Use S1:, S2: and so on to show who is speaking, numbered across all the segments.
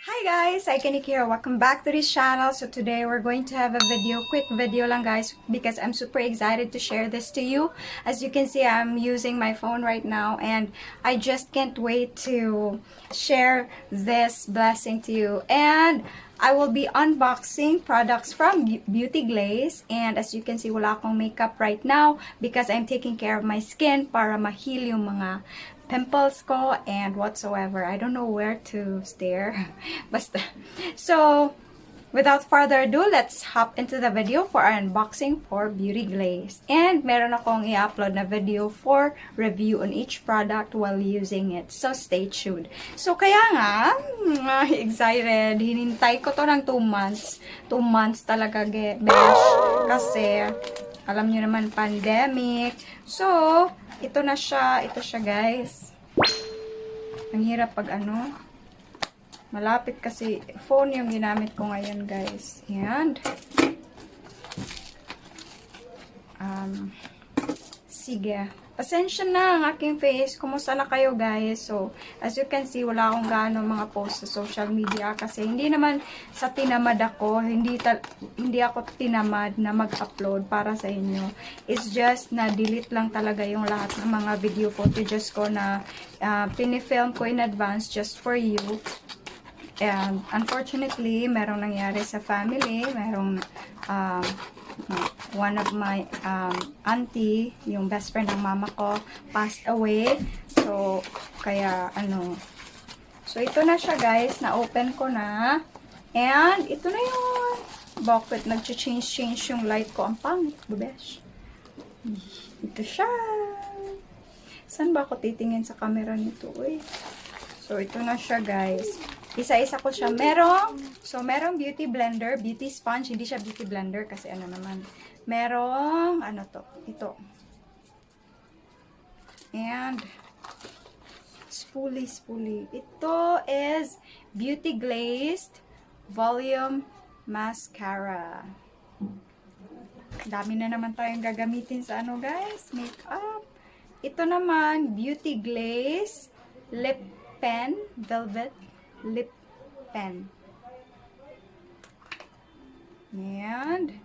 S1: Hi guys, Thankyou here. Welcome back to this channel. So today we're going to have a quick video lang guys, because I'm super excited to share this to you. As you can see, I'm using my phone right now and I just can't wait to share this blessing to you. And I will be unboxing products from Beauty Glazed, and as you can see, wala akong makeup right now because I'm taking care of my skin para ma-heal yung mga pimples ko and whatsoever. I don't know where to stare. Basta. So, without further ado, let's hop into the video for our unboxing for Beauty Glazed. And meron akong i-upload na video for review on each product while using it. So, stay tuned. So, kaya nga, excited. Hinintay ko to ng 2 months. 2 months talaga, besh. Kasi, alam nyo naman, pandemic. So, ito na siya. Ito siya, guys. Ang hirap pag malapit kasi phone yung ginamit ko ngayon, guys. And sige. Pasensya na ang aking face. Kumusta na kayo, guys? So, as you can see, wala akong gaano mga post sa social media kasi hindi naman sa tinamad ako. Hindi ako tinamad na mag-upload para sa inyo. It's just na delete lang talaga yung lahat ng mga video footages ko na pinifilm ko in advance just for you. And unfortunately, merong nangyari sa family. Merong one of my auntie, yung best friend ng mama ko, passed away. So, kaya so ito na siya, guys. Na-open ko na. And ito na yun. Bakit nag-change yung light ko? Ang pangit, besh. Ito siya. Saan ba ako titingin sa camera nito? Uy. So, ito na siya, guys. Isa-isa ko siya. Merong beauty blender, beauty sponge. Hindi siya beauty blender kasi merong, ito. And, spoolie. Ito is Beauty Glazed Volume Mascara. Dami na naman tayong gagamitin sa guys? Makeup. Ito naman, Beauty Glazed Lip Pen, Velvet Lip Pen. And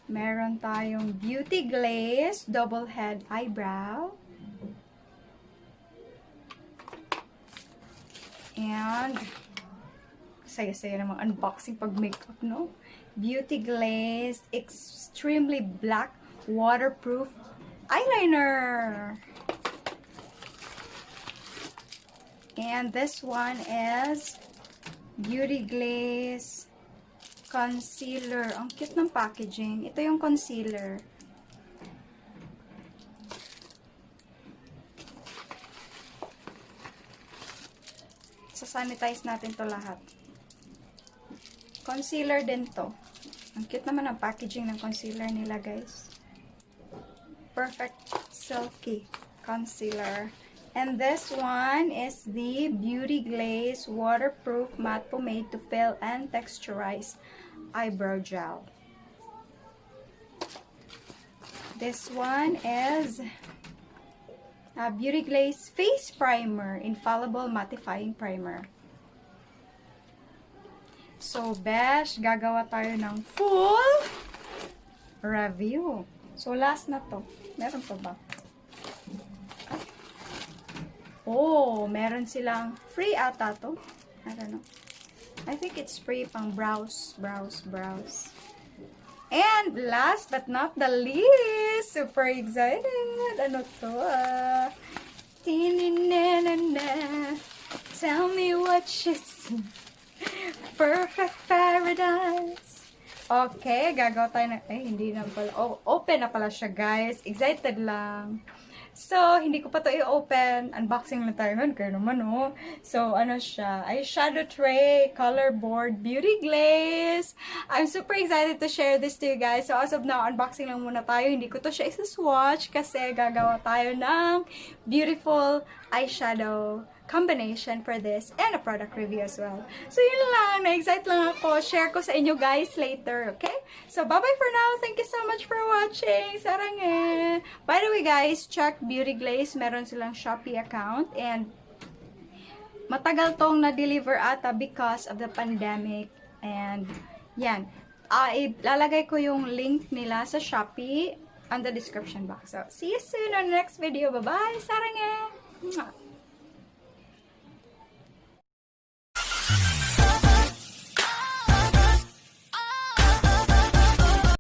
S1: meron tayong Beauty Glazed Double Head Eyebrow. And saya-saya namang unboxing pag makeup, no? Beauty Glazed Extremely Black Waterproof Eyeliner. And this one is Beauty Glazed Concealer. Ang cute ng packaging. Ito yung concealer. Sasanitize natin to lahat. Concealer din to. Ang cute naman ang packaging ng concealer nila, guys. Perfect Silky Concealer. And this one is the Beauty Glazed Waterproof Matte Pomade to Fill and Texturize Eyebrow Gel. This one is Beauty Glazed Face Primer, Infallible Mattifying Primer. So, besh, gagawa tayo ng full review. So, last na to. Meron pa ba? Oh, meron silang free ata to. I don't know. I think it's free pang browse. And last but not the least, super excited. Ano to? Tell me what you see. Perfect paradise. Okay, gagawa tayo na. Hindi na pala. Oh, open na pala siya, guys. Excited lang. So, hindi ko pa to i-open. Unboxing na tayo nun. Kaya naman, oh. So, siya? Eyeshadow tray, color board, Beauty Glaze. I'm super excited to share this to you guys. So, as of now, unboxing lang muna tayo. Hindi ko to siya isa-swatch kasi gagawa tayo ng beautiful eyeshadow combination for this and a product review as well. So, yun lang. Na-excite lang ako. Share ko sa inyo guys later, okay? So, bye-bye for now. Thank you so much for watching. Sarange! By the way, guys, check Beauty Glazed. Meron silang Shopee account and matagal tong na-deliver ata because of the pandemic. And yan, ilalagay ko yung link nila sa Shopee on the description box. So, see you soon on the next video. Bye-bye! Saranghe!